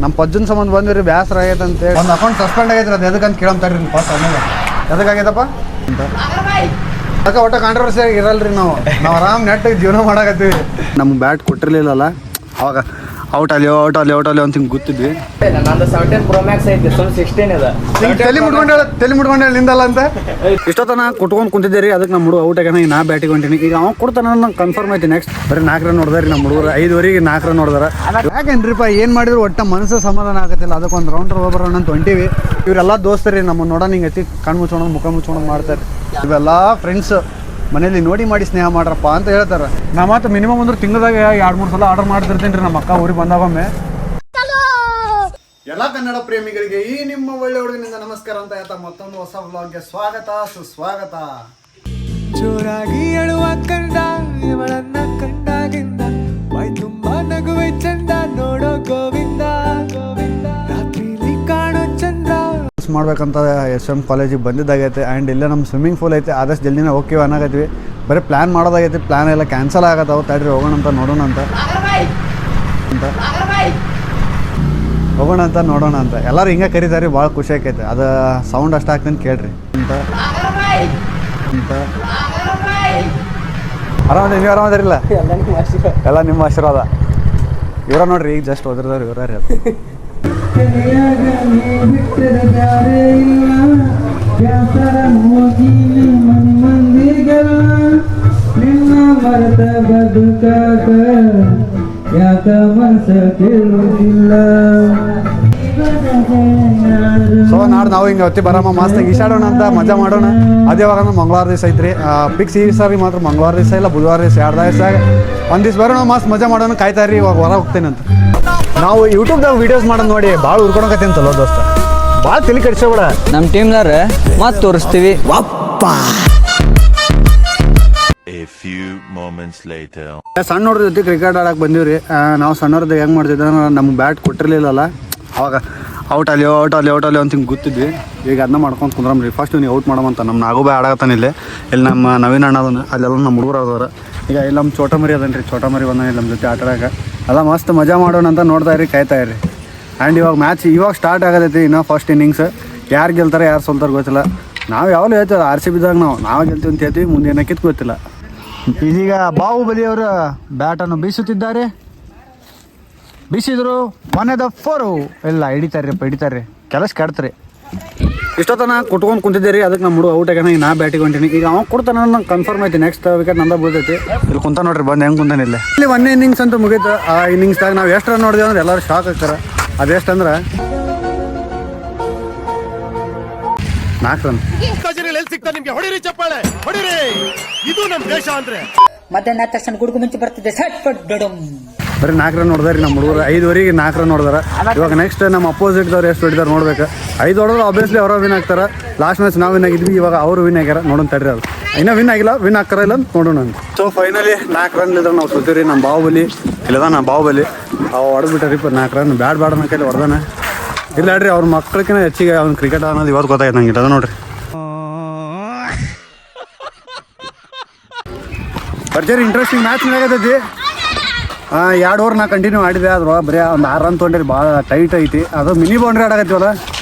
ನಮ್ಮ ಪಜ್ಜನ ಸಂಬಂಧ ಬಂದಿರಿ ಬೇಸರ ಆಗೈತೆ ಅಂತೇಳಿ ಒಂದು ಅಕೌಂಟ್ ಸಸ್ಪೆಂಡ್ ಆಗೈತೆ ಅದು ಎದಕ್ಕಂತ ಕೇಳಂತಾರ್ರಿ ನಿಮ್ಮ ಫಸ್ಟ್ ಆಮೇಲೆ ಎದಕ್ಕಾಗೈತಪ್ಪ ಅಂತ ಅದಕ್ಕೆ ಒಟ್ಟು ಕಾಂಟ್ರವರ್ಸಿ ಇರಲ್ರಿ ನಾವು ಆರಾಮ್ ನೆಟ್ ಜೀವನ ಮಾಡಕತ್ತೀವಿ. ನಮ್ಗೆ ಬ್ಯಾಟ್ ಕೊಟ್ಟಿರ್ಲಿಲ್ಲಲ್ಲ ಅವಾಗ ಔಟ್ ಅಲ್ಲಿ ಅಂತ ಹಿಂಗೆ ಗೊತ್ತಿದ್ವಿ. ನಂದು 17 Pro Max ಐತಿ, 16 ಇದೆ. ತಲೆ ಮುಡ್ಕೊಂಡೆ ನಿಂದಲ್ಲ ಅಂತ ಇಷ್ಟೊತ್ತನ ಕೊಟ್ಕೊಂಡು ಕುಂತಿದ್ದೀರಿ. ಅದಕ್ಕೆ ನಮ್ಮ ಹುಡುಗ ಔಟ್ ಆಗ್ಯಾನ. ನಾ ಬ್ಯಾಟಿಗೆ ಹೊಂಟೀನಿ. ಈಗ ಅವ್ನು ಕೊಡ್ತಾನ ನಂಗೆ ಕನ್ಫರ್ಮ್ ಐತಿ. ನೆಕ್ಸ್ಟ್ ಬರೀ 4 ರನ್ ನೋಡಿದಾರೆ ನಮ್ಮ ಹುಡುಗರು. 5 4 ರನ್ ನೋಡಿದಾರೆ. ಯಾಕೇನ್ರಿಪ್ಪ ಏನು ಮಾಡಿದ್ರು ಒಟ್ಟ ಮನಸ್ಸು ಸಮಾಧಾನ ಆಗತ್ತಿಲ್ಲ. ಅದಕ್ಕೊಂದು ರೌಂಡ್ರ್ ಹೋಗ್ಬರೋಣ ಅಂತ ಹೊಂಟೀವಿ. ಇವರೆಲ್ಲ ದೋಸ್ತರಿ ನಮ್ಮ ನೋಡೋಣ ಹಿಂಗೆ ಎತ್ತಿ ಕಣ್ಣು ಮುಚ್ಕೊಂಡು ಮುಖ ಮುಚ್ಕೊಂಡು ಮಾಡ್ತಾರೆ. ಇವೆಲ್ಲ ಫ್ರೆಂಡ್ಸ್ ಮನೇಲಿ ನೋಡಿ ಮಾಡಿ ಸ್ನೇಹ ಮಾಡ್ರಪ್ಪ ಅಂತ ಹೇಳ್ತಾರೆ. ನಾ ಮಾತ್ರ ಮಿನಿಮಮ್ ಅಂದ್ರೆ ತಿಂಗಳದಾಗ 2-3 ಸಲ ಆರ್ಡರ್ ಮಾಡ್ತಿರ್ತೀನಿ ರೀ ನಮ್ಮ ಅಕ್ಕ ಊರಿಗೆ ಬಂದಾಗೊಮ್ಮೆ. ಎಲ್ಲ ಕನ್ನಡ ಪ್ರೇಮಿಗಳಿಗೆ ಈ ನಿಮ್ಮ ಒಳ್ಳೆ ಹುಡುಗನಿಂದ ನಮಸ್ಕಾರ ಅಂತ ಹೇಳ್ತಾ ಮತ್ತೊಂದು ಹೊಸ ವ್ಲಾಗ್ಗೆ ಸ್ವಾಗತ ಸುಸ್ವಾಗತ. ಜೋರಾಗಿ ಅಳುವ ಕಂಡ ಇವಳನ್ನ ಕಂಡಾಗಿಂದ ಮೈ ತುಂಬಾ ನಗುವೆ ಚಂದ ನೋಡೋ ಗೋವಿಂದ ಗೋವಿಂದ ರಾತ್ರಿಲಿ ಕಾಣೋ ಚಂದ್ರ ಮಾಡ್ಬೇಕಂತ SM ಕಾಲೇಜಿಗೆ ಬಂದಿದ್ದಾಗೈತೆ. ಆ್ಯಂಡ್ ಇಲ್ಲೇ ನಮ್ಮ ಸ್ವಿಮ್ಮಿಂಗ್ ಪೂಲ್ ಐತೆ. ಆದಷ್ಟು ಜಲ್ದಿನೇ ಹೋಗ್ತೀವಿ ಅನ್ನಕತ್ತೀವಿ. ಬರೀ ಪ್ಲ್ಯಾನ್ ಮಾಡೋದಾಗೈತಿ. ಪ್ಲ್ಯಾನ್ ಎಲ್ಲ ಕ್ಯಾನ್ಸಲ್ ಆಗತ್ತವು. ತಡ್ರಿ ಹೋಗೋಣ ಅಂತ ನೋಡೋಣ ಅಂತ ಎಲ್ಲರೂ ಹಿಂಗೆ ಕರೀತಾರೆ. ಭಾಳ ಖುಷಿ ಆಕೈತೆ. ಅದು ಸೌಂಡ್ ಅಷ್ಟು ಹಾಕ್ತೀನಿ ಕೇಳ್ರಿ ಅಂತ ಆರಾಮದ ನೀವು ಆರಾಮದಿರಿಲ್ಲ? ಎಲ್ಲ ನಿಮ್ಮ ಆಶೀರ್ವಾದ. ಇವರ ನೋಡ್ರಿ ಈಗ ಜಸ್ಟ್ ಓದಿರ್ದವ್ರು ಇವರೇ ಅದು. ಸೊ ನಾಡ್ದು ನಾವು ಹಿಂಗೆ ಹೊತ್ತಿ ಬರಮ್ಮ ಮಸ್ತಾಗಿ ಈಶಾಡೋಣ ಅಂತ ಮಜಾ ಮಾಡೋಣ. ಅದೇ ಇವಾಗ ಮಂಗಳವಾರ ದಿವಸ ಐತ್ರಿ. ಪಿಕ್ಸ್ ಈ ಸಾರಿ ಮಾತ್ರ ಮಂಗಳವಾರ ದಿವಸ ಇಲ್ಲ ಬುಧವಾರ ದಿವಸ 2 ದಿವಸ ಒಂದು ದಿವ್ಸ ಬರೋಣ. ಮಸ್ತ್ ಮಜಾ ಮಾಡೋಣ. ಕಾಯ್ತಾ ಇರಿ. ಇವಾಗ ಹೊರ ಹೋಗ್ತೇನೆ ಅಂತ. ನಾವು ಯೂಟ್ಯೂಬ್ದಾಗ ವೀಡಿಯೋಸ್ ಮಾಡೋದು ನೋಡಿ ಭಾಳ ಉರ್ಕೊಳಕತ್ತಿ ಅಂತಲ್ಲ ದೋಸ್ತ. ಭಾಳ ತಲೆ ಕಡಿಸೋಬೇಡ. ನಮ್ಮ ಟೀಮ್ನವ್ರ ಮತ್ತೆ ತೋರಿಸ್ತೀವಿ. ಸಣ್ಣ ಹುಡುಗ್ರ ಜೊತೆ ಕ್ರಿಕೆಟ್ ಆಡಕ್ಕೆ ಬಂದೀವ್ರಿ. ನಾವು ಸಣ್ಣವ್ರದ್ದು ಹೆಂಗೆ ಮಾಡ್ತಿದ್ದೆ ಅಂದ್ರೆ ನಮ್ಗೆ ಬ್ಯಾಟ್ ಕೊಟ್ಟಿರ್ಲಿಲ್ಲಲ್ಲ ಅವಾಗ ಔಟ್ ಅಲ್ಲಿ ಅಂತ ಹಿಂಗೆ ಗೊತ್ತಿದ್ವಿ. ಈಗ ಅದನ್ನ ಮಾಡ್ಕೊಂಡು ಕುಂದ್ರಮ್ರಿ. ಫಸ್ಟ್ ನೀವು ಔಟ್ ಮಾಡಮಂತ ನಮ್ಮ ನಾಗೋಬಾಯ್ ಆಡಕತ್ತಾನ ಇಲ್ಲಿ ನಮ್ಮ ನವೀನ್ ಅಣ್ಣ ಅದನ್ನು ಅಲ್ಲೆಲ್ಲ ನಮ್ಮ ಹುಡುಗರು ಅದವ್ರ. ಈಗ ಇಲ್ಲಿ ನಮ್ಮ ಚೋಟ ಮರಿ ಅದನ್ರಿ. ಚೋಟ ಮರಿ ಬಂದ ನಮ್ಮ ಜೊತೆ ಆಟ ಆಡೋಕೆ ಎಲ್ಲ ಮಸ್ತ್ ಮಜಾ ಮಾಡೋಣ ಅಂತ ನೋಡ್ತಾ ಇರಿ, ಕಾಯ್ತಾ ಇರಿ. ಆ್ಯಂಡ್ ಇವಾಗ ಮ್ಯಾಚ್ ಇವಾಗ ಸ್ಟಾರ್ಟ್ ಆಗತೈತಿ. ಇನ್ನೂ ಫಸ್ಟ್ ಇನ್ನಿಂಗ್ಸ್. ಯಾರು ಗೆಲ್ತಾರೆ ಯಾರು ಸೋಲ್ತಾರೆ ಗೊತ್ತಿಲ್ಲ. ನಾವು ಯಾವಾಗಲೂ ಹೇಳ್ತೀವಿ RCBದಾಗ ನಾವು ಗೆಲ್ತೀವಿ ಅಂತ ಹೇಳ್ತೀವಿ. ಮುಂದೆ ಏನಕ್ಕಿತ್ತು ಗೊತ್ತಿಲ್ಲ. ಇದೀಗ ಬಾಹುಬಲಿ ಅವರು ಬ್ಯಾಟನ್ನು ಬೀಸುತ್ತಿದ್ದಾರೆ. ಬೀಸಿದ್ರು 1 ಎಲ್ಲ ಹಿಡಿತಾರೆ ಕೆಲಸ ಕೆಡ್ತಾರೆ. ಇಷ್ಟೊತ್ತನ ಕೊಟ್ಕೊಂಡು ಕುಂತಿದ್ದೀರಿ. ಅದಕ್ಕೆ ನಮ್ಮ ಹುಡುಗ ಔಟ್ ಆಗ್ಯಾನ. ನಾ ಬ್ಯಾಟಿಗೆ ಹೊಂಟೀನಿ. ಈಗ ಅವ್ನು ಕೊಡ್ತಾನೆ ನಂಗೆ ಕನ್ಫರ್ಮ್ ಐತಿ. ನೆಕ್ಸ್ಟ್ ವಿಕೆಟ್ ನಂದ ಬೀಳ್ತೈತಿ. ಇಲ್ಲಿ ಕುಂತ ನೋಡ್ರಿ ಬಂದು ಹೆಂಗೆ ಕುಂತಾನೆ ಇಲ್ಲಿ 1 ಇನ್ನಿಂಗ್ಸ್ ಅಂತೂ ಮುಗೀತು. ಆ ಇನ್ನಿಂಗ್ಸ್ದಾಗ ನಾವು ಎಷ್ಟು ರನ್ ನೋಡಿದೇವೆ ಅಂದ್ರೆ ಎಲ್ಲರೂ ಶಾಕ್ ಆಗ್ತಾರೆ. ಅದೆಷ್ಟಂದ್ರೆ 4 ರನ್. ಮಧ್ಯಾಹ್ನ ತಕ್ಷಣ ಗುಡುಗು ಮುಂಚೆ ಬರ್ತಿದ್ದೆ ಬರೀ 4 ರನ್ ನೋಡಿದಾರೆ ನಮ್ಮ ಹುಡುಗರು. 5 4 ರನ್ ನೋಡಿದಾರೆ. ಇವಾಗ ನೆಕ್ಸ್ಟ್ ನಮ್ಮ ಅಪೋಸಿಟ್ದವ್ರು ಎಷ್ಟು ಹೊಡಿದಾರೆ ನೋಡ್ಬೇಕು. 5 ಹೊಡೆದ್ರು ಆಬ್ವಿಯಸ್ಲಿ ಅವರ ವಿನ್ ಆಗ್ತಾರೆ. ಲಾಸ್ಟ್ ಮ್ಯಾಚ್ ನಾವು ವಿನ್ ಆಗಿದ್ವಿ. ಇವಾಗ ಅವರು ವಿನ್ ಆಗ್ಯಾರ. ನೋಡೋಣ ತಡ್ರಿ. ಅದು ಇನ್ನೂ ವಿನ್ ಆಗಿಲ್ಲ. ವಿನ್ ಆಗ್ತಾರ ಇಲ್ಲ ಅಂತ ನೋಡೋಣ ಅಂತ. ಸೊ ಫೈನಲಿ 4 ರನ್ ಇದ್ರೆ ನಾವು ಸೋತೀವಿ. ನಮ್ಮ ಬಾಹುಬಲಿ ಇಲ್ಲದ ಬಾಹುಬಲಿ ಅವು ಹೊಡೆದ್ಬಿಟ್ಟಾರಿಪ್ಪ 4 ರನ್. ಬ್ಯಾಡ್ ಅನ್ನೋ ಕೈಲಿ ಹೊಡೆದಾನೆ. ಇಲ್ಲ ಹೇಳ್ರಿ ಅವ್ರ ಮಕ್ಕಳಕ್ಕಿಂತ ಹೆಚ್ಚಿಗೆ ಅವ್ನು ಕ್ರಿಕೆಟ್ ಅನ್ನೋದು ಇವತ್ತು ಗೊತ್ತಾಯ್ತು ನಂಗೆ. ಅದ ನೋಡ್ರಿ ಬರ್ಜರಿ ಇಂಟ್ರೆಸ್ಟಿಂಗ್ ಮ್ಯಾಚ್ ಆಗತೈತಿ. 2 ಓವರ್ ನಾ ಕಂಟಿನ್ಯೂ ಆಡಿದೆ. ಆದ್ರೆ ಬರೀ ಒಂದು 6 ರನ್ ತೊಗೊಂಡ್ರಿ. ಭಾಳ ಟೈಟ್ ಐತಿ. ಅದು ಮಿನಿ ಬೌಂಡ್ರಿ ಆಡಕತ್ತೀವಲ್ಲ.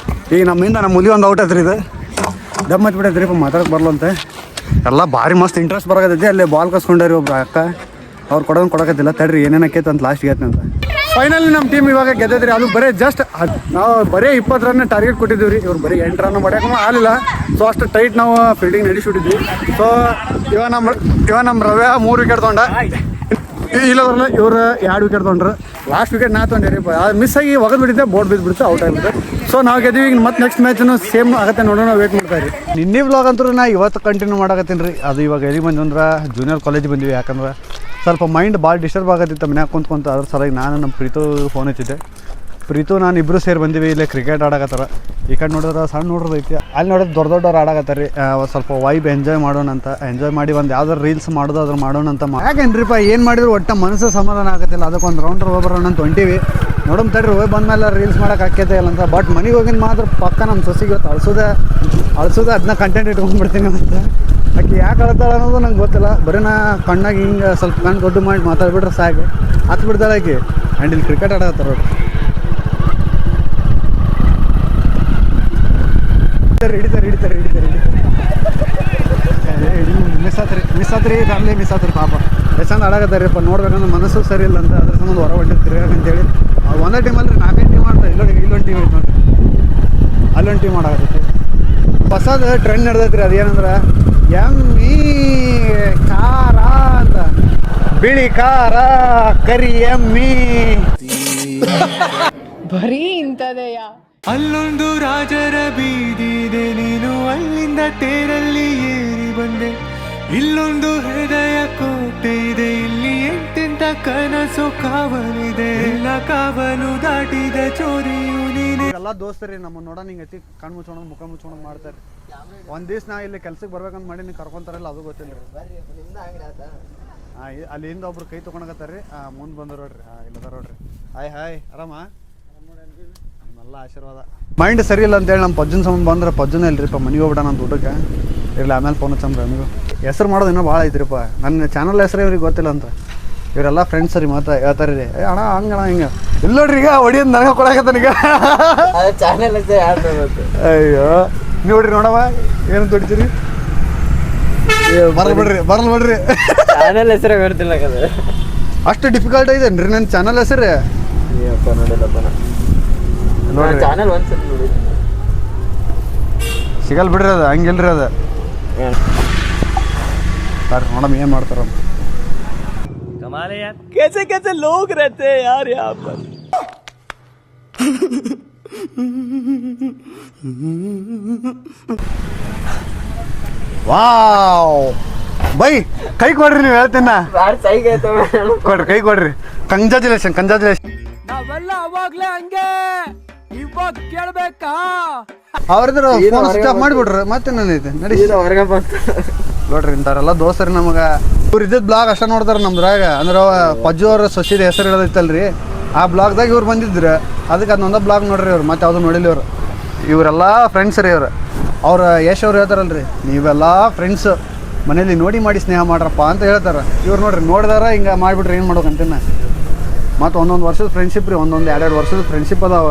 ಈಗ ನಮ್ಮಿಂದ ನಮ್ಮ ಮುಲಿ ಒಂದು ಔಟ್ ಐತ್ರಿ. ಇದು ದಮ್ ಹಚ್ಬಿಟ್ಟೈತ್ರಿ. ಮಾತಾಡಕ್ಕೆ ಬರ್ಲಂತೆ. ಎಲ್ಲ ಭಾರಿ ಮಸ್ತ್ ಇಂಟ್ರೆಸ್ಟ್ ಬರಕತ್ತೈತಿ. ಅಲ್ಲೇ ಬಾಲ್ ಕಸ್ಕೊಂಡ್ರಿ ಒಬ್ರು ಅಕ್ಕ. ಅವ್ರು ಕೊಡಕತ್ತಿಲ್ಲ. ತಡ್ರಿ ಏನೇನಕ್ಕೈತೆ ಅಂತ ಲಾಸ್ಟ್ಗೆ ಆಯ್ತು ಅಂತ. ಫೈನಲಿ ನಮ್ಮ ಟೀಮ್ ಇವಾಗ ಗೆದ್ದೈತ್ರಿ. ಅದು ಬರೀ ಜಸ್ಟ್ ನಾವು ಬರೀ 20 ರನ್ ಟಾರ್ಗೆಟ್ ಕೊಟ್ಟಿದ್ದೀವಿ ರೀ. ಇವ್ರು ಬರೀ 8 ರನ್ ಮಾಡ್ಯಾಕ ಆಗಲಿಲ್ಲ. ಸೊ ಅಷ್ಟು ಟೈಟ್ ನಾವು ಫೀಲ್ಡಿಂಗ್ ನಡೆಸಿಬಿಟ್ಟಿದ್ವಿ. ಸೊ ಇವಾಗ ನಮ್ಮ ರವ್ಯ 3 ವಿಕೆಟ್ ತೊಗೊಂಡ. ಇಲ್ಲದ್ರಲ್ಲ ಇವ್ರು 2 ವಿಕೆಟ್ ತೊಗೊಂಡ್ರು. ಲಾಸ್ಟ್ ವಿಕೆಟ್ ನಾ ತೊಗೊಂಡಿರಿ. ಮಿಸ್ ಆಗಿ ಒಗದ್ ಬಿಟ್ಟಿದ್ದೆ. ಬೋರ್ಡ್ ಬಿದ್ದುಬಿಡುತ್ತೆ. ಔಟ್ ಆಗಿಬಿಟ್ಟು. ಸೊ ನಾವು ಗೆದ್ದೀವಿ. ಈಗ ಮತ್ತೆ ನೆಕ್ಸ್ಟ್ ಮ್ಯಾಚನ್ನು ಸೇಮ್ ಆಗುತ್ತೆ ನೋಡೋಣ. ವೇಟ್ ಮಾಡ್ತಾ ಇರಿ. ನಿನ್ನೆ ವ್ಲಾಗ್ ಅಂತೂ ನಾ ಇವತ್ತು ಕಂಟಿನ್ಯೂ ಮಾಡಕತ್ತೀನಿ ರೀ. ಅದು ಇವಾಗ ಎಲ್ಲಿ ಬಂದು ಅಂದ್ರೆ ಜೂನಿಯರ್ ಕಾಲೇಜಿಗೆ ಬಂದ್ವಿ. ಯಾಕಂದ್ರೆ ಸ್ವಲ್ಪ ಮೈಂಡ್ ಭಾಳ ಡಿಸ್ಟರ್ಬ್ ಆಗತ್ತಿತ್ತು ಮನ್ಯಾಗ ಕುಂತ್ಕೊಂತ. ಅದ್ರ ಸಲುವಾಗಿ ನಾನು ನಮ್ಮ ಪ್ರೀತು ಫೋನ್ ಹಚ್ಚಿದ್ದೆ. ಪ್ರೀತು ನಾನು ಇಬ್ಬರು ಸೇರಿ ಬಂದೀವಿ. ಇಲ್ಲೇ ಕ್ರಿಕೆಟ್ ಆಡಕತ್ತಾರ. ಈ ಕಡೆ ನೋಡಿದ್ರೆ ಸಣ್ಣ ನೋಡ್ರದ್ದು ಐತಿ. ಅಲ್ಲಿ ನೋಡಿದ್ರೆ ದೊಡ್ಡವ್ರು ಆಡಕತ್ತಾರೆ. ಸ್ವಲ್ಪ ವೈಬ್ ಎಂಜಾಯ್ ಮಾಡೋಣ ಅಂತ. ಎಂಜಾಯ್ ಮಾಡಿ ಒಂದು ಯಾವ್ದಾರು ರೀಲ್ಸ್ ಮಾಡೋದು ಅದ್ರ ಮಾಡೋಣ ಅಂತ. ಯಾಕೇನ್ರಿಪ್ಪ ಏನು ಮಾಡಿದ್ರು ಒಟ್ಟು ಮನಸ್ಸು ಸಮಾಧಾನ ಆಗತ್ತಿಲ್ಲ. ಅದಕ್ಕೊಂದು ರೌಂಡ್ರ್ ಹೋಗ್ಬರೋಣ ಅಂತ ಹೊಂಟೀವಿ. ನೋಡೋಣ ತಡ್ರಿ. ಹೋಗಿ ಬಂದಮೇಲೆ ರೀಲ್ಸ್ ಮಾಡೋಕೆ ಆಕೈತೆ ಇಲ್ಲ ಅಂತ. ಬಟ್ ಮನೆಗೆ ಹೋಗಿನ ಮಾತ್ರ ಪಕ್ಕ ನಮ್ಮ ಸೊಸಿಗೆ ಇವತ್ತು ಅಳ್ಸೋದೆ ಅದನ್ನ ಕಂಟೆಂಟ್ ಇಟ್ಕೊಂಡ್ಬಿಡ್ತೀನಿ ಅಂತ. ಆಕೆ ಯಾಕೆ ಅಳ್ತಾಳೆ ಅನ್ನೋದು ನಂಗೆ ಗೊತ್ತಿಲ್ಲ. ಬರೀ ನಾ ಕಣ್ಣಾಗಿ ಹಿಂಗೆ ಸ್ವಲ್ಪ ಕಣ್ಣು ದೊಡ್ಡ ಮಾಡಿ ಮಾತಾಡ್ಬಿಟ್ರೆ ಸಾಕು ಹತ್ತು ಬಿಡ್ತಾಳೆ ಆಕೆ. ಆ್ಯಂಡ್ ಇಲ್ಲಿ ಕ್ರಿಕೆಟ್ ಆಡಕತ್ತಾರ. ಆತ್ರಿ ಫ್ಯಾಮಿಲಿ ಮಿಸ್ ಆತ್ರಿ ಪಾಪ ಎಷ್ಟು ಚಂದ ಆಡಾಕತ್ತಾರಿಪ್ಪ ನೋಡ್ಬೇಕಂದ್ರೆ ಮನಸ್ಸು ಸರಿ ಇಲ್ಲ ಅಂತ ಅದ್ರ ಸಂಬಂಧ ಹೊರ ಹೊಂಟಿರ್ತೀರಿ ಅಂತೇಳಿ ಒಂದೇ ಟೀಮಲ್ಲಿ 4 ಟೀಮ್ ಮಾಡ್ತಾರೆ ಇಲ್ಲೊಂದು ಟೀಮ್ ಐತೆ ನೋಡ್ರಿ ಅಲ್ಲೊಂದು ಟೀಮ್ ಆಡಾಕತ್ತೈತಿ ಹೊಸದು ಟ್ರೆಂಡ್ ನಡೆದೈತ್ರಿ ಅದೇನಂದ್ರೆ ಎಮ್ಮಿ ಖಾರ ಅಂತ ಬಿಳಿ ಖಾರ ಕರಿ ಎಮ್ಮಿ ಬರೀ ಇಂಥದೆಯಾ ಅಲ್ಲೊಂದು ರಾಜರ ಬೀದಿದೆ ನೀನು ಅಲ್ಲಿಂದ ತೇರಲ್ಲಿ ಏರಿ ಬಂದೆ ಇಲ್ಲೊಂದು ಹೃದಯ ಕೋಟೆ ಇದೆ ಇಲ್ಲಿ ಎಂತೆಂತ ಕನಸು ಕಾವಲಿದೆ ಎಲ್ಲ ಕಾವಲು ದಾಟಿದ ಚೋರಿಯು ನೀನೆ ಎಲ್ಲ ದೋಸ್ತರಿ ನಮ್ಮ ನೋಡ ನಿಂಗೆ ಐತಿ ಕಣ್ಣು ಮುಚ್ಕೊಂಡು ಮುಖ ಮುಚ್ಕೊಂಡು ಮಾಡ್ತಾರೆ ಒಂದು ದಿವ್ಸ ನಾ ಇಲ್ಲಿ ಕೆಲ್ಸಕ್ಕೆ ಬರ್ಬೇಕಂತ ಮಾಡಿ ನೀವು ಕರ್ಕೊಂತಾರಲ್ಲ ಅದು ಗೊತ್ತಿಲ್ಲ ರೀ ಅಲ್ಲಿಂದ ಒಬ್ರು ಕೈ ತೊಗೊಳಕತ್ತಾರ ರೀ ಮುಂದೆ ಬಂದರು ನೋಡ್ರಿ ಇಲ್ಲದಾರ ನೋಡ್ರಿ ಹಾಯ್ ಆರಾಮ ನಿಮ್ಮೆಲ್ಲ ಆಶೀರ್ವಾದ ಮೈಂಡ್ ಸರಿ ಇಲ್ಲ ಅಂತೇಳಿ ನಮ್ಮ ಪಜ್ಜನ ಸಂಬಂಧ ಬಂದ್ರೆ ಪಜ್ಜನ ಇಲ್ರಿಪ್ಪ ಮನೆಗೆ ಹೋಗ್ಬಿಡ ನಾನು ಊಟಕ್ಕೆ ಇರಲಿ ಆಮೇಲೆ ಫೋನ್ ಹಚ್ಚಂದ್ರೆ ನನಗೂ ಹೆಸರು ಮಾಡೋದು ಇನ್ನೂ ಭಾಳ ಐತ್ರಿಪ್ಪ ನನ್ನ ಚಾನಲ್ ಹೆಸರು ಇವ್ರಿಗೆ ಗೊತ್ತಿಲ್ಲ ಅಂತ ಇವರೆಲ್ಲ ಫ್ರೆಂಡ್ಸ್ ರೀ ಮತ್ತೆ ಹೇಳ್ತಾರೆ ರೀ ಅಣ್ಣ ಹಂಗಣ ಹಿಂಗೆ ಇಲ್ಲ ನೋಡ್ರಿ ಈಗ ಹೊಡಿಯೋದು ನನಗೆ ಕೊಡಕತ್ತಾನೀಗ ಚಾನೆಲ್ ಅಯ್ಯೋ ನೋಡ್ರಿ ನೋಡವ ಏನು ದುಡ್ತೀರಿ ಬರಲ್ ಬಿಡ್ರಿ ಚಾನೆಲ್ ಹೆಸರೇ ಗೊತ್ತಿಲ್ಲ ಅಷ್ಟು ಡಿಫಿಕಲ್ಟ್ ಐತೇನ್ರಿ ನನ್ನ ಚಾನಲ್ ಹೆಸರು ನೋಡ್ರಿ ಚಾನೆಲ್ ಒಂದ್ಸತಿ ನೋಡಿ ಸಿಗಲ್ ಬಿಡ್ರಿ ಅದು ಹಂಗಿಲ್ರಿ ಅದು ಸರ್ ನೋಡಮ್ ಏನು ಮಾಡ್ತಾರ कमाल है यार कैसे कैसे लोग रहते हैं यार यहाँ पर ವಾವ್ ಬೈ ಕೈ ಕೊಡ್ರಿ ನೀವು ಹೇಳ್ತೀನ सही कहते ಕೊಡ್ರಿ ಕೈ ಕೊಡ್ರಿ ಕಂಗ್ರಾಚುಲೇಷನ್ ನಾವೆಲ್ಲ ಅವಾಗ್ಲೇ ಹಂಗೆ ಇವಾಗ ಕೇಳ್ಬೇಕಾ ಅವ್ರದ್ರ ಫೋನ್ ಸ್ಟಾಪ್ ಮಾಡಿಬಿಡ್ರಿ ಮತ್ತೆ ಏನೈತೆ ನಡಿ ಹೊರಗೆ ಬಂತು ನೋಡ್ರಿ ಇಂಥವ್ರೆಲ್ಲ ದೋಸ್ತರಿ ನಮಗೆ ಇವ್ರು ಇದ್ದಿದ್ದು ಬ್ಲಾಗ್ ಅಷ್ಟ ನೋಡ್ತಾರೆ ನಮ್ದ್ರಾಗ ಅಂದ್ರೆ ಪಜ್ಜು ಅವ್ರ ಸೊಸಿದ ಹೆಸರು ಹೇಳೋದೈತಲ್ರಿ ಆ ಬ್ಲಾಗ್ದಾಗ ಇವ್ರು ಬಂದಿದ್ರು ಅದಕ್ಕೆ ಅದನ್ನೊಂದ ಬ್ಲಾಗ್ ನೋಡ್ರಿ ಇವ್ರು ಮತ್ತೆ ಯಾವುದು ನೋಡಿಲ್ಲ ಇವ್ರು ಇವರೆಲ್ಲ ಫ್ರೆಂಡ್ಸ್ ರೀ ಇವ್ರು ಅವ್ರು ಯಶ್ ಅವ್ರು ಹೇಳ್ತಾರಲ್ರಿ ನೀವೆಲ್ಲ ಫ್ರೆಂಡ್ಸ್ ಮನೇಲಿ ನೋಡಿ ಮಾಡಿ ಸ್ನೇಹ ಮಾಡ್ರಪ್ಪ ಅಂತ ಹೇಳ್ತಾರೆ ಇವ್ರು ನೋಡ್ರಿ ನೋಡಿದಾರ ಹಿಂಗೆ ಮಾಡಿಬಿಟ್ರೆ ಏನು ಮಾಡ್ಬೇಕಂತೀನ ಮತ್ತು ಒಂದೊಂದು ವರ್ಷದ ಫ್ರೆಂಡ್ಶಿಪ್ ರೀ ಒಂದೊಂದು 2 ವರ್ಷದ ಫ್ರೆಂಡ್ಶಿಪ್ ಅದಾವ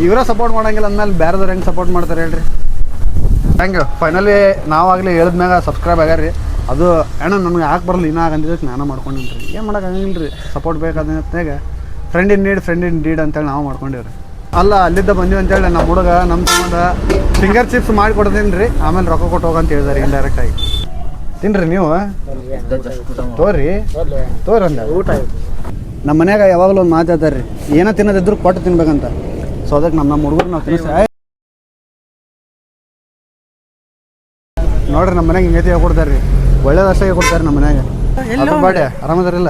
ಇವರೇ ಸಪೋರ್ಟ್ ಮಾಡಂಗಿಲ್ಲ ಅಂದಮೇಲೆ ಬೇರೆದವ್ರು ಹೆಂಗೆ ಸಪೋರ್ಟ್ ಮಾಡ್ತಾರೆ ಹೇಳ್ರಿ ಥ್ಯಾಂಕ್ ಯು ಫೈನಲಿ ನಾವಾಗಲಿ ಹೇಳಿದ್ಮ್ಯಾಗ ಸಬ್ಸ್ಕ್ರೈಬ್ ಆಗ್ಯಾರ ರೀ ಅದು ಅಣ್ಣ ನನಗೆ ಯಾಕೆ ಬರಲ್ಲ ಇನ್ನೂ ಆಗಂದಿದ್ದಕ್ಕೆ ನಾನು ಮಾಡ್ಕೊಂಡಿನಿ ರೀ ಏನು ಮಾಡೋಕ್ಕಾಗಿಲ್ಲ ರೀ ಸಪೋರ್ಟ್ ಬೇಕಾದಾಗ ಫ್ರೆಂಡ್ ಇನ್ ಡೀಡ್ ಅಂತೇಳಿ ನಾವು ಮಾಡ್ಕೊಂಡಿವ್ರಿ ಅಲ್ಲ ಅಲ್ಲಿದ್ದ ಬಂದೀವಿ ಅಂತೇಳಿ ನಮ್ಮ ಹುಡುಗ ನಮ್ಮ ಸಂಬಂಧ ಫಿಂಗರ್ ಚಿಪ್ಸ್ ಮಾಡಿ ಕೊಡ್ತೀನಿ ರೀ ಆಮೇಲೆ ರೊಕ್ಕ ಕೊಟ್ಟು ಹೋಗಂತ ಹೇಳಿದಾರೆ ಇಂಡೈರೆಕ್ಟಾಗಿ ತಿನ್ರಿ ನೀವು ತೋರಿ ಅಂದ ಊಟ ನಮ್ಮ ಮನ್ಯಾಗ ಯಾವಾಗಲೂ ಒಂದು ಮಾತಾಡ್ತಾರೆ ರೀ ಏನೋ ತಿನ್ನೋದಿದ್ರು ಕೊಟ್ಟು ತಿನ್ಬೇಕಂತ ಸೊ ಅದಕ್ಕೆ ನಮ್ಮ ಹುಡುಗರು ನಾವು ತಿನ್ನಿಸಿ ನೋಡ್ರಿ ನಮ್ಮ ಮನ್ಯಾಗ ಹಿಂಗೈತಿ ಹೇಳ್ಕೊಡ್ತಾರೆ ರೀ ಒಳ್ಳೇದಷ್ಟೇ ಹೇಳ್ಕೊಡ್ತಾರೆ ನಮ್ಮ ಮನ್ಯಾಗ ಅದ್ರ ಬಾಡೆ ಆರಾಮದಾರಿಲ್ಲ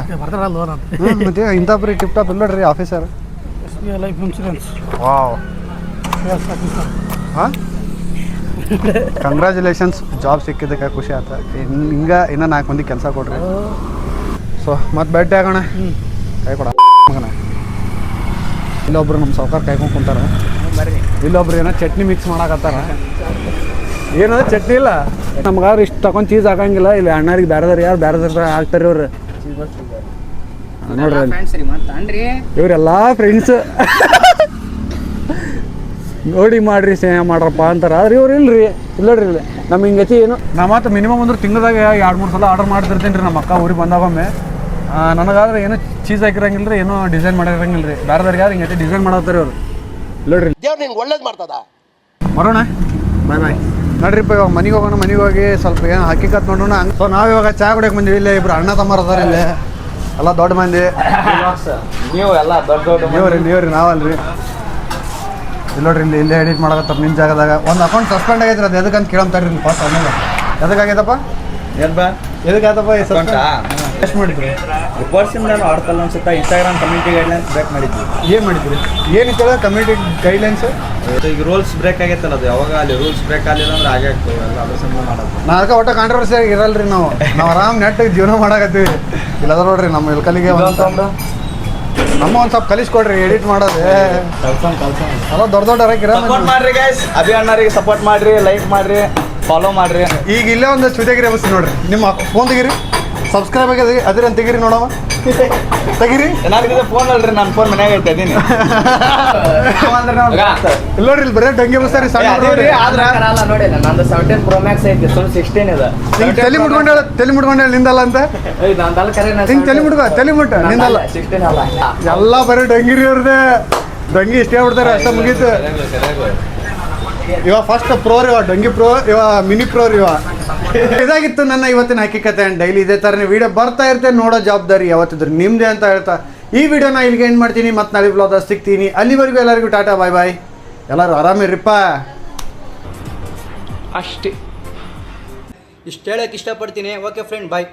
ಮತ್ತೆ ಇಂಥ ಬರೀ ಟಿಪ್ ಟಾಪ್ ಇಲ್ಲ ನೋಡ್ರಿ ಆಫೀಸರ್ ಲೈಫ್ ಇನ್ಶೂರೆನ್ಸ್ ವಾವ್ ಹಾಂ ಕಂಗ್ರ್ಯಾಚುಲೇಷನ್ಸ್ ಜಾಬ್ ಸಿಕ್ಕಿದ್ದಕ್ಕೆ ಖುಷಿ ಆಯ್ತು ಹಿಂಗೆ ಇನ್ನೂ 4 ಮಂದಿ ಕೆಲಸ ಕೊಡ್ರಿ ಸೊ ಮತ್ತೆ ಭೇಟಿ ಆಗೋಣ ಕೈ ಕೊಡ ಮಗನ ಇಲ್ಲೊಬ್ರು ನಮ್ಮ ಸಾವ್ಕಾರ ಕಾಯ್ಕೊಂಡು ಕುಂತಾರ ಇಲ್ಲೊಬ್ರು ಏನೋ ಚಟ್ನಿ ಮಿಕ್ಸ್ ಮಾಡಾಕತ್ತಾರ ಏನದ ಚಟ್ನಿ ಇಲ್ಲ ನಮ್ಗಾರು ಇಷ್ಟು ತಗೊಂಡು ಚೀಸ್ ಹಾಕಂಗಿಲ್ಲ ಇಲ್ಲಿ ಅಣ್ಣರಿಗೆ ಬೇರೆದವ್ರು ಯಾರು ಬೇರೆದವ್ರು ಹಾಕ್ತಾರೆ ಇವ್ರು ನೋಡ್ರಿ ಇವರೆಲ್ಲ ಫ್ರೆಂಡ್ಸ್ ನೋಡಿ ಮಾಡ್ರಿ ಸ್ನೇಹ ಮಾಡ್ರಪ್ಪ ಅಂತಾರ ಆದ್ರೆ ಇವ್ರು ಇಲ್ರಿ ಇಲ್ಲಡ್ರಿ ಇಲ್ಲ ನಮ್ಮ ಹಿಂಗತಿ ಏನು ನಾ ಮಾತ್ರ ಮಿನಿಮಮ್ ಅಂದ್ರೆ ತಿಂಗಳದಾಗ 2-3 ಸಲ ಆರ್ಡರ್ ಮಾಡ್ತಿರ್ತೀನಿ ರೀ ನಮ್ಮ ಅಕ್ಕ ಊರಿಗೆ ಬಂದಾಗೊಮ್ಮೆ ನನಗಾದ್ರೆ ಏನೋ ಚೀಸ್ ಹಾಕಿರಂಗಿಲ್ಲ ರೀ ಏನೋ ಡಿಸೈನ್ ಮಾಡಿರಂಗಿಲ್ಲ ರೀ ಬೇರೆದವ್ರಿಗೆ ಯಾರು ಹಿಂಗತಿ ಡಿಸೈನ್ ಮಾಡತ್ತಾರೆ ಇವ್ರು ಇಲ್ಲಡ್ರಿ ಒಳ್ಳೇದು ಮಾಡ್ತದ ಬರೋಣ ಬಾಯ್ ನೋಡ್ರಿಪ್ಪ ಇವಾಗ ಮನೆಗೆ ಹೋಗೋಣ ಮನೆಗೆ ಹೋಗಿ ಸ್ವಲ್ಪ ಏನು ಹಕ್ಕಿಕತ್ ನೋಡೋಣ ಹಂಗೆ ಸೊ ನಾವು ಇವಾಗ ಚಾ ಕುಡಿಯಕ್ಕೆ ಬಂದೀವಿ ಇಲ್ಲೇ ಇಬ್ರು ಅಣ್ಣ ತಮ್ಮರು ಅದಾರ ಇಲ್ಲೇ ಎಲ್ಲ ದೊಡ್ಡ ಮಂದಿ ನೀವು ಎಲ್ಲ ದೊಡ್ಡ ನೀವ್ರಿ ನಾವಲ್ರಿ ಇಲ್ಲ ನೋಡ್ರಿ ಇಲ್ಲೇ ಎಡಿಟ್ ಮಾಡಕತ್ತಾರ ನಿಮ್ಮ ಜಾಗದಾಗ ಒಂದು ಅಕೌಂಟ್ ಸಸ್ಪೆಂಡ್ ಆಗೈತ್ರಿ ಅದು ಎದಕ್ಕಂತ ಕೇಳಂತಾರ್ರಿ ಫಸ್ಟ್ ಆಮೇಲೆ ಎದಕ್ಕಾಗೈತಪ್ಪ ಎದಕ್ಕಾಯ್ತಪ್ಪ ಎಷ್ಟು ಮಾಡಿದ್ರಿ ವರ್ಷದಿಂದ ನಾನು ಆಡ್ತಲ್ಲ ಅನ್ಸುತ್ತಾ ಇನ್ಸ್ಟಾಗ್ರಾಮ್ ಕಮ್ಯುನಿಟಿ ಗೈಡ್ಲೈನ್ಸ್ ಬ್ರೇಕ್ ಮಾಡಿದ್ವಿ ಏನು ಮಾಡಿದ್ರಿ ಏನಿತ್ತು ಕಮ್ಯುನಿಟಿ ಗೈಡ್ಲೈನ್ಸ್ ಈಗ ರೂಲ್ಸ್ ಬ್ರೇಕ್ ಆಗೈತಲ್ಲ ಅದು ಯಾವಾಗ ಅಲ್ಲಿ ರೂಲ್ಸ್ ಬ್ರೇಕ್ ಆಗಲಿಲ್ಲ ಅಂದ್ರೆ ಆಗೇ ಆಗ್ತವೆ ಎಲ್ಲ ಅದ್ರ ಸಂಬಂಧ ಮಾಡೋದು ನಾ ಅದಕ್ಕೆ ಒಟ್ಟು ಕಾಂಟ್ರವರ್ಸಿ ಆಗಿ ಇರಲ್ರಿ ನಾವು ಆರಾಮ್ ನೆಟ್ಟಾಗಿ ಜೀವನ ಮಾಡಕತ್ತೀವಿ ಇಲ್ಲದ ನೋಡ್ರಿ ನಮ್ಮ ಇಲ್ಕಲಿಗೆ ನಮ್ಮ ಒಂದು ಸ್ವಲ್ಪ ಕಲಿಸ್ಕೊಡ್ರಿ ಎಡಿಟ್ ಮಾಡೋದು ಅಲ್ಲ ದೊಡ್ಡ ಸಪೋರ್ಟ್ ಮಾಡ್ರಿ ಗೈಸ್ ಅಭಿ ಅಣ್ಣರಿಗೆ ಸಪೋರ್ಟ್ ಮಾಡ್ರಿ ಲೈಕ್ ಮಾಡ್ರಿ ಫಾಲೋ ಮಾಡ್ರಿ ಈಗ ಇಲ್ಲೇ ಒಂದು ಚುತೆಗಿರಿ ಬಸ್ ನೋಡ್ರಿ ನಿಮ್ಮ ಫೋನ್ ತೆಗೀರಿ ಸಬ್ಸ್ಕ್ರೈಬ್ ಆಗಿದೆ ಅದ್ರ ತೆಗೀರಿ ನೋಡವ ತೆಗಿರಿ. ಏನಾಗ್ತಿದೆ ಫೋನ್ ಅಲ್ರಿ ನನ್ನ ಫೋನ್ ಮನ್ಯಾಗ ಐತೆ ಅದೀನಿ ಇಲ್ಲ ನೋಡ್ರಿ ಇಲ್ಲಿ ಬರೀ ಡಂಗೆ ಬಸ್ತಾರಿ ಸಣ್ಣ ನೋಡಿ ನಂದು 17 Pro Max ಐತಿ ಸುಮ್ 16 ಇದೆ ಹಿಂಗ್ ತಲೆ ಮುಡ್ಕೊಂಡೇಳ ನಿಂದಲ್ಲ ಅಂತ ನಂದಲ್ಲ ಕರೆ ಹಿಂಗ್ ತಲೆ ಮುಟ್ಟ ನಿಂದಲ್ಲ 16 ಅಲ್ಲ ಎಲ್ಲ ಬರೀ ಡಂಗಿರಿ ಅವ್ರದ್ದೇ ಡಂಗಿ ಇಷ್ಟೇ ಬಿಡ್ತಾರೆ ಅಷ್ಟ ಮುಗೀತು. ಇವ ಫಸ್ಟ್ ಪ್ರೋರ್ ಇವ ಡಂಗಿ ಪ್ರೋ ಇವ ಮಿನಿ ಪ್ರೋರ್ ಇವ. ಇದಾಗಿತ್ತು ನನ್ನ ಇವತ್ತಿನ ಹಕ್ಕಿಕತೆ. ಆ್ಯಂಡ್ ಡೈಲಿ ಇದೇ ಥರನೇ ವಿಡಿಯೋ ಬರ್ತಾ ಇರ್ತೇನೆ, ನೋಡೋ ಜವಾಬ್ದಾರಿ ಯಾವತ್ತಿದ್ರು ನಿಮ್ಮದೇ ಅಂತ ಹೇಳ್ತಾ ಈ ವಿಡಿಯೋನ ಇಲ್ಲಿಗೆ ಎಂಡ್ ಮಾಡ್ತೀನಿ. ಮತ್ತೆ ನಾಳೆ ವ್ಲಾಗ್ದಾಗ ಸಿಗ್ತೀನಿ. ಅಲ್ಲಿವರೆಗೂ ಎಲ್ಲರಿಗೂ ಟಾಟಾ ಬಾಯ್ ಬಾಯ್. ಎಲ್ಲರೂ ಆರಾಮಿರಿಪ್ಪ. ಅಷ್ಟೇ ಇಷ್ಟು ಹೇಳಕ್ಕೆ ಇಷ್ಟಪಡ್ತೀನಿ. ಓಕೆ ಫ್ರೆಂಡ್, ಬಾಯ್.